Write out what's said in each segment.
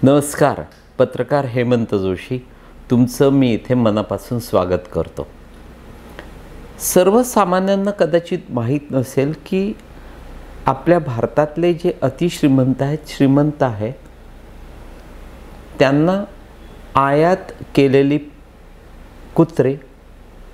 नमस्कार. पत्रकार हेमंत जोशी तुमचं मी इथे मनापासून स्वागत करतो. सर्वसामान्यांना कदाचित माहीत नसेल की आपल्या भारतातले जे अतिश्रीमंत आहेत त्यांना आयात केलेली कुत्रे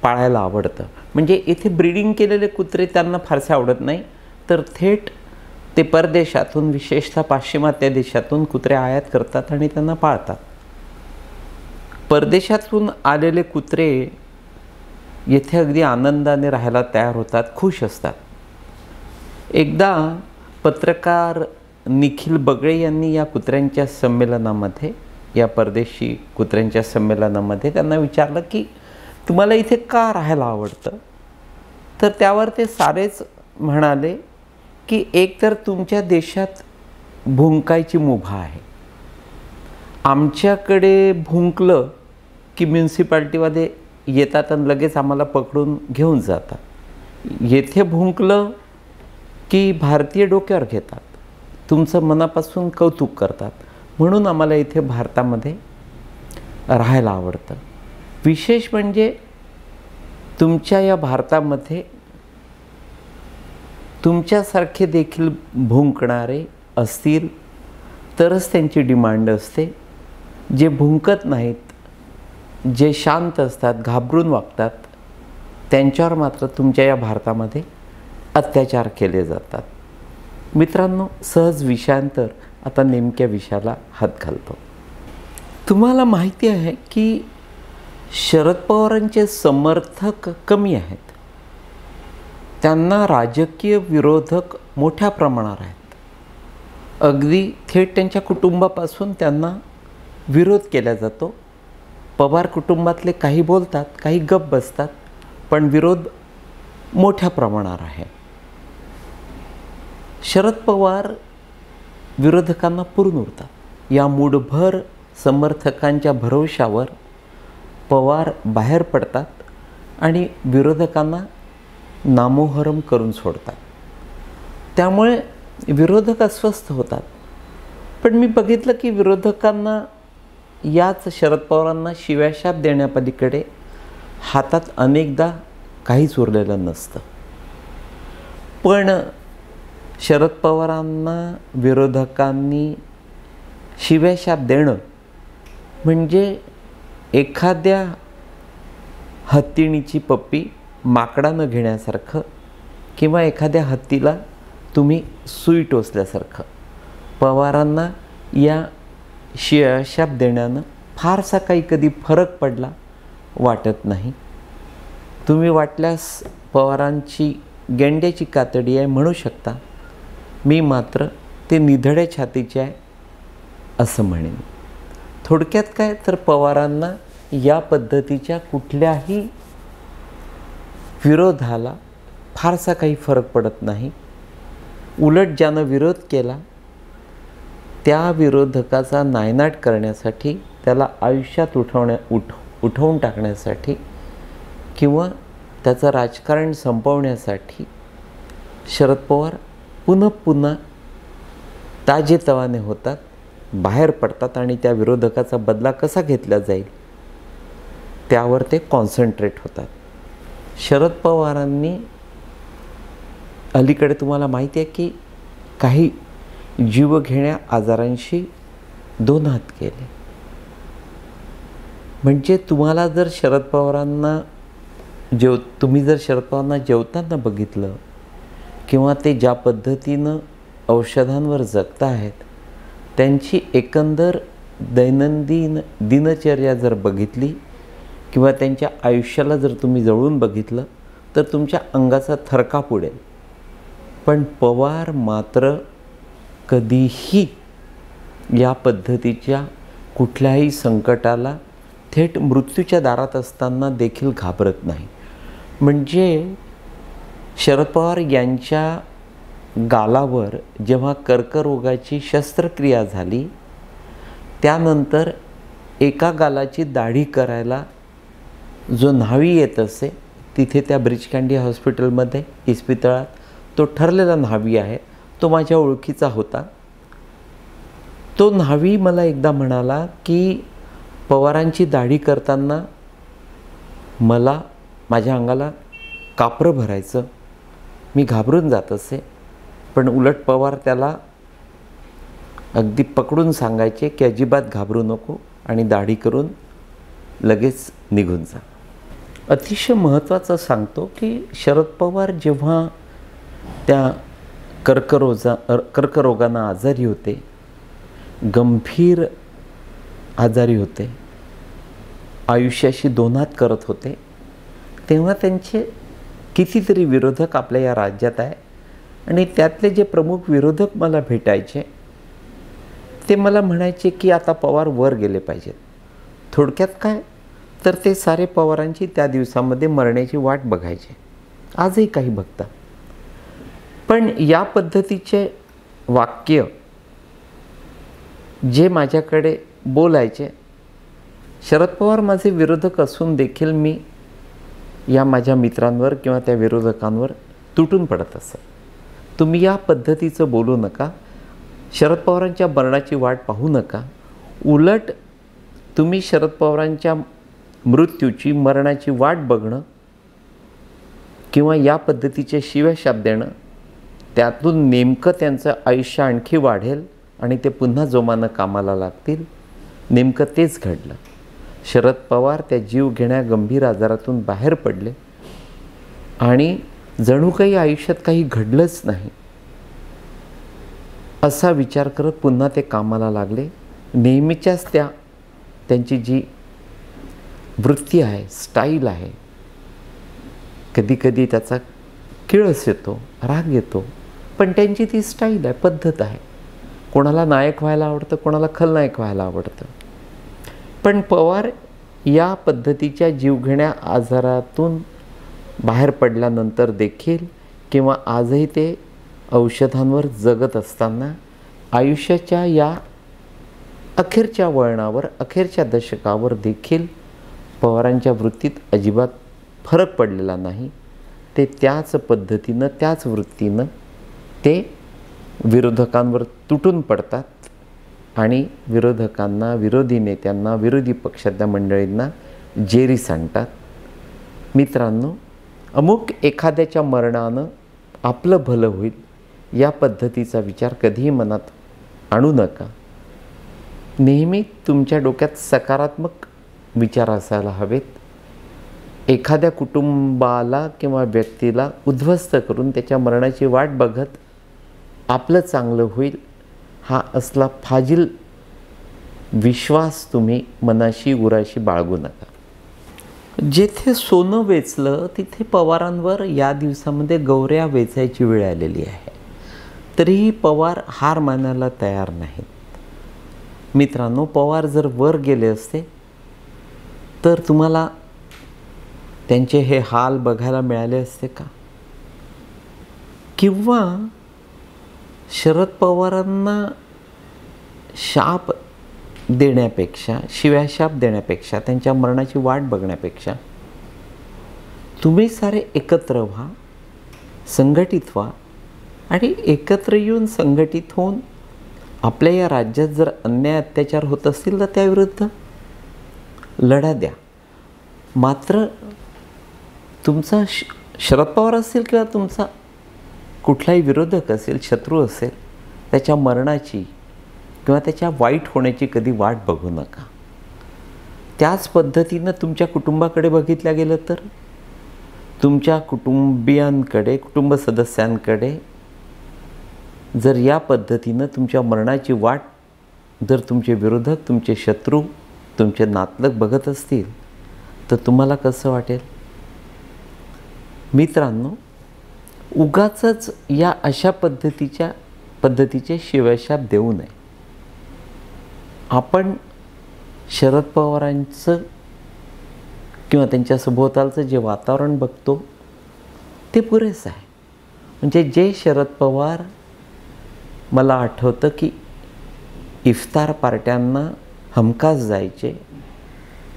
पाळायला आवडतं. म्हणजे इथे ब्रीडिंग केलेले कुत्रे त्यांना फारसे आवडत नाही, तर थेट ते परदेशातून विशेषतः पाश्चिमात्य देशातून कुत्रे आयात करतात आणि त्यांना पाळतात. परदेशातून आलेले कुत्रे येथे अगदी आनंदाने राहायला तयार होतात, खुश असतात. एकदा पत्रकार निखिल बगळे यांनी या कुत्र्यांच्या संमेलनामध्ये, या परदेशी कुत्र्यांच्या संमेलनामध्ये त्यांना विचारलं की तुम्हाला इथे का राहायला आवडतं. तर त्यावर ते सारेच म्हणाले की एकतर तुमच्या देशात भुंकायची मुभा आहे. आमच्याकडे भुंकलं की म्युन्सिपाल्टीमध्ये येतात आणि लगेच आम्हाला पकडून घेऊन जातात. येथे भुंकलं की भारतीय डोक्यावर घेतात, तुमचं मनापासून कौतुक करतात. म्हणून आम्हाला इथे भारतामध्ये राहायला आवडतं. विशेष म्हणजे तुमच्या या भारतामध्ये तुमच्यासारखे देखील भुंकणारे असतील तरच त्यांची डिमांड असते. जे भुंकत नाहीत, जे शांत असतात, घाबरून वागतात, त्यांच्यावर मात्र तुमच्या या भारतामध्ये अत्याचार केले जातात. मित्रांनो, सहज विषयांतर आता नेमक्या विषयाला हात घालतो. तुम्हाला माहिती आहे की शरद पवारांचे समर्थक कमी आहेत. त्यांना राजकीय विरोधक मोठ्या प्रमाणावर आहेत. अगदी थेट त्यांच्या कुटुंबापासून त्यांना विरोध केला जातो. पवार कुटुंबातले काही बोलतात, काही गप्प बसतात, पण विरोध मोठ्या प्रमाणावर आहे. शरद पवार विरोधकांना पुरून उरतात. या मूठभर समर्थकांच्या भरवशावर पवार बाहेर पडतात आणि विरोधकांना नामोहरम करून सोडतात. त्यामुळे विरोधक अस्वस्थ होतात. पण मी बघितलं की विरोधकांना याच शरद पवारांना शिव्याशाप देण्यापलीकडे हातात अनेकदा काहीच उरलेलं नसतं. पण शरद पवारांना विरोधकांनी शिव्याशाप देणं म्हणजे एखाद्या हत्तीणीची पप्पी माकडानं घेण्यासारखं किंवा एखाद्या हत्तीला तुम्ही सुई टोचल्यासारखं. पवारांना या शिव्याशाप देण्यानं फारसा काही कधी फरक पडला वाटत नाही. तुम्ही वाटल्यास पवारांची गेंड्याची कातडी आहे म्हणू शकता. मी मात्र ते निधड्या छातीचे आहे असं म्हणेन. थोडक्यात काय तर पवारांना या पद्धतीच्या कुठल्याही विरोधाला फारसा काही फरक पडत नाही. उलट ज्यानं विरोध केला त्या विरोधकाचा नायनाट करण्यासाठी, त्याला आयुष्यात उठवून टाकण्यासाठी किंवा त्याचं राजकारण संपवण्यासाठी शरद पवार पुन्हा पुन्हा ताजेतवाने होतात, बाहेर पडतात आणि त्या विरोधकाचा बदला कसा घेतला जाईल त्यावर ते कॉन्सन्ट्रेट होतात. शरद पवारांनी अलीकडे तुम्हाला माहिती आहे की काही जीवघेण्या आजारांशी 2 हात केले. म्हणजे तुम्हाला जर शरद पवारांना तुम्ही जर शरद पवारांना जेवताना बघितलं किंवा ते ज्या पद्धतीनं औषधांवर जगत आहेत, त्यांची एकंदर दैनंदिन दिनचर्या जर बघितली किंवा त्यांच्या आयुष्याला जर तुम्ही जवळून बघितलं तर तुमच्या अंगाचा थरकाप उडेल. पण पवार मात्र कधीही या पद्धतीच्या कुठल्याही संकटाला थेट मृत्यूच्या दारात असताना देखील घाबरत नाही. म्हणजे शरद पवार यांच्या गालावर जेव्हा कर्करोगाची शस्त्रक्रिया झाली त्यानंतर एका गालाची दाढी करायला जो न्हावी येत असे, तिथे त्या ब्रीचकँडी हॉस्पिटलमध्ये इस्पितळात, तो ठरलेला न्हावी आहे, तो माझ्या ओळखीचा होता. तो न्हावी मला एकदा म्हणाला की पवारांची दाढी करताना मला माझ्या अंगाला कापरं भरायचं, मी घाबरून जात असे. पण उलट पवार त्याला अगदी पकडून सांगायचे की अजिबात घाबरू नको आणि दाढी करून लगेच निघून जा. अतिशय महत्त्वाचं सांगतो की शरद पवार जेव्हा त्या कर्करोगानं आजारी होते, गंभीर आजारी होते, आयुष्याशी दोन हात करत होते, तेव्हा त्यांचे कितीतरी विरोधक आपल्या या राज्यात आहे. आणि त्यातले जे प्रमुख विरोधक मला भेटायचे ते मला म्हणायचे की आता पवार वर गेले पाहिजेत. थोडक्यात काय तर ते सारे पवारांची त्या दिवसामध्ये मरण्याची वाट बघायचे. आजही काही बघतात. पण या पद्धतीचे वाक्य जे माझ्याकडे बोलायचे, शरद पवार माझे विरोधक असून देखील मी या माझ्या मित्रांवर किंवा त्या विरोधकांवर तुटून पडत असत. तुम्ही या पद्धतीचं बोलू नका, शरद पवारांच्या मरणाची वाट पाहू नका, उलट तुम्ही शरद पवारांच्या मृत्यूची मरणाची वाट बघणं किंवा या पद्धतीचे शिव्याशाप देणं, त्यातून नेमकं त्यांचं आयुष्य आणखी वाढेल आणि ते पुन्हा जोमानं कामाला लागतील. नेमकं तेच घडलं. शरद पवार त्या जीवघेण्या गंभीर आजारातून बाहेर पडले आणि जणू काही आयुष्यात काही घडलंच नाही असा विचार करत पुन्हा ते कामाला लागले. नेहमीच्याच त्यांची जी वृत्ती आहे, स्टाईल आहे, कधी कधी त्याचा किळस येतो, राग येतो, पण त्यांची ती स्टाईल आहे, पद्धत आहे. कोणाला नायक व्हायला आवडतं, कोणाला खलनायक व्हायला आवडतं. पण पवार या पद्धतीच्या जीवघेण्या आजारातून बाहेर पडल्यानंतर देखील किंवा आजही ते औषधांवर जगत असताना आयुष्याच्या या अखेरच्या वळणावर, अखेरच्या दशकावर देखील पवारांच्या वृत्तीत अजिबात फरक पडलेला नाही. ते त्याच पद्धतीनं, त्याच वृत्तीनं ते विरोधकांवर तुटून पडतात आणि विरोधकांना, विरोधी नेत्यांना, विरोधी पक्षातल्या मंडळींना जेरी सांडतात. मित्रांनो, अमुक एखाद्याच्या मरणानं आपलं भलं होईल या पद्धतीचा विचार कधीही मनात आणू नका. नेहमी तुमच्या डोक्यात सकारात्मक विचार असायला हवेत. एखाद्या कुटुंबाला किंवा व्यक्तीला उद्ध्वस्त करून त्याच्या मरणाची वाट बघत आपलं चांगलं होईल हा असला फाजील विश्वास तुम्ही मनाशी उराशी बाळगू नका. जेथे सोनं वेचलं तिथे पवारांवर या दिवसामध्ये गौऱ्या वेचायची वेळ आलेली आहे. तरीही पवार हार मानायला तयार नाहीत. मित्रांनो, पवार जर वर गेले असते तर तुम्हाला त्यांचे हे हाल बघायला मिळाले असते का? किंवा शरद पवारांना शाप देण्यापेक्षा, शिव्याशाप देण्यापेक्षा, त्यांच्या मरणाची वाट बघण्यापेक्षा तुम्ही सारे एकत्र व्हा, संघटित व्हा आणि एकत्र येऊन संघटित होऊन आपल्या या राज्यात जर अन्याय अत्याचार होत असतील तर त्याविरुद्ध लढा द्या. मात्र तुमचा शरद पवार असेल किंवा तुमचा कुठलाही विरोधक असेल, शत्रू असेल, त्याच्या मरणाची किंवा त्याच्या वाईट होण्याची कधी वाट बघू नका. त्याच पद्धतीनं तुमच्या कुटुंबाकडे बघितल्या गेलं तर तुमच्या कुटुंबियांकडे, कुटुंब सदस्यांकडे जर या पद्धतीनं तुमच्या मरणाची वाट जर तुमचे विरोधक, तुमचे शत्रू, तुमचे नातलग बघत असतील तर तुम्हाला कसं वाटेल? मित्रांनो, उगाचच या अशा पद्धतीचे शिव्याशाप देऊ नये. आपण शरद पवारांचं किंवा त्यांच्या सभोवतालचं जे वातावरण बघतो ते पुरेसं आहे. म्हणजे जे शरद पवार, मला आठवतं की इफ्तार पार्ट्यांना हमखास जायचे,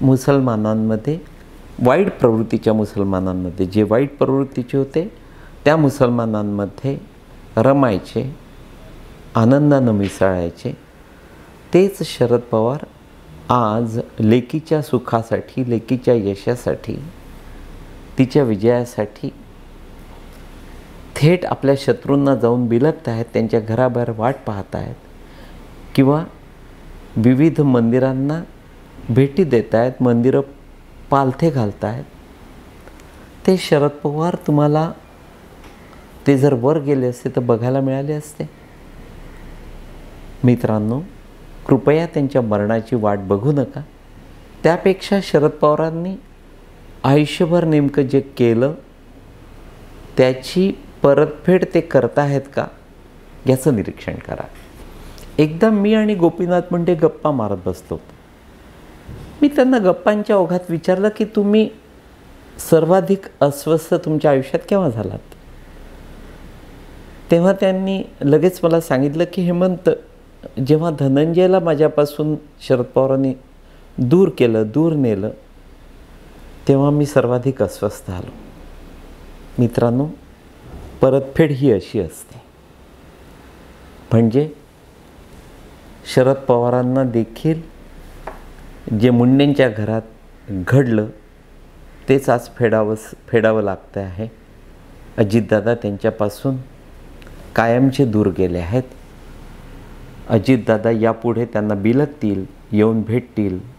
मुसलमानांमध्ये, वाईट प्रवृत्तीच्या मुसलमानांमध्ये, जे वाईट प्रवृत्तीचे होते त्या मुसलमानांमध्ये रमायचे, आनंदानं मिसळायचे तेच शरद पवार आज लेकीच्या सुखासाठी, लेकीच्या यशासाठी, तिच्या विजयासाठी थेट आपल्या शत्रूंना जाऊन बिलगत आहेत, त्यांच्या घराबाहेर वाट पाहत आहेत किंवा विविध मंदिरांना भेटी देत आहेत, मंदिरं पालथे घालत आहेत. ते शरद पवार तुम्हाला ते जर वर गेले असते तर बघायला मिळाले असते. मित्रांनो, कृपया त्यांच्या मरणाची वाट बघू नका. त्यापेक्षा शरद पवारांनी आयुष्यभर नेमकं जे केलं त्याची परतफेड ते करत आहेत का याचं निरीक्षण करा. एकदा मी आणि गोपीनाथ मुंडे गप्पा मारत बसलो. मी त्यांना गप्पांच्या ओघात विचारलं की तुम्ही सर्वाधिक अस्वस्थ तुमच्या आयुष्यात केव्हा झालात. तेव्हा त्यांनी लगेच मला सांगितलं की हेमंत, जेव्हा धनंजयला माझ्यापासून शरद पवारांनी दूर केलं, दूर नेलं, तेव्हा मी सर्वाधिक अस्वस्थ झालो. मित्रांनो, परतफेड ही अशी असते. म्हणजे शरद पवारांना देखील जे मुंडेंच्या घरात घडलं तेच आज फेडावं लागतं आहे. अजितदादा त्यांच्यापासून कायमचे दूर गेले आहेत. अजितदादा यापुढे त्यांना बिलगतील, येऊन भेटतील,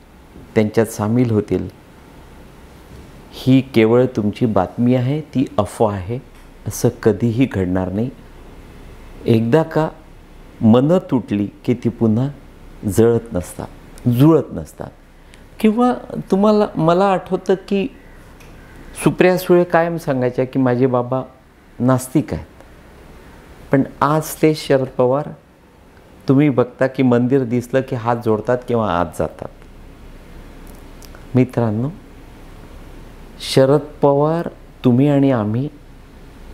त्यांच्यात सामील होतील. ही केवळ तुमची बातमी आहे, ती अफवा आहे. असं कधीही घडणार नाही. एकदा का मनं तुटली की ती पुन्हा जुळत नसतात. किंवा मला आठवतं की सुप्रिया सुळे कायम सांगायच्या की माझे बाबा नास्तिक आहेत. पण आज ते शरद पवार तुम्ही बघता की मंदिर दिसलं की हात जोडतात किंवा आत जातात. मित्रांनो, शरद पवार, तुम्ही आणि आम्ही,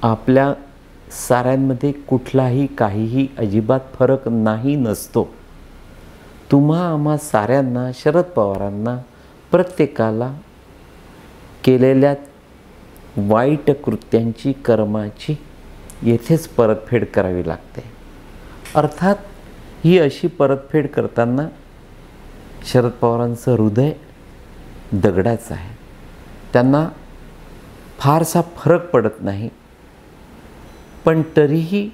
आपल्या साऱ्यांमध्ये कुठलाही काहीही अजिबात फरक नसतो. आम्हा साऱ्यांना, शरद पवारांना, प्रत्येकाला केलेल्या वाईट कृत्यांची, कर्माची येथेच परतफेड करावी लागते. अर्थात ही अशी परतफेड करताना शरद पवारांचं हृदय दगडाचं आहे. त्यांना फारसा फरक पडत नाही. पण तरीही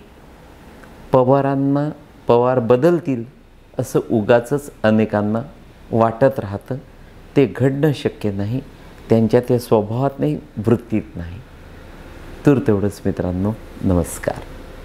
पवार बदलतील असं उगाचच अनेकांना वाटत राहतं. ते घडणं शक्य नाही. त्यांच्या ते स्वभावात नाही, वृत्तीत नाही. तर तेवढंच मित्रांनो, नमस्कार.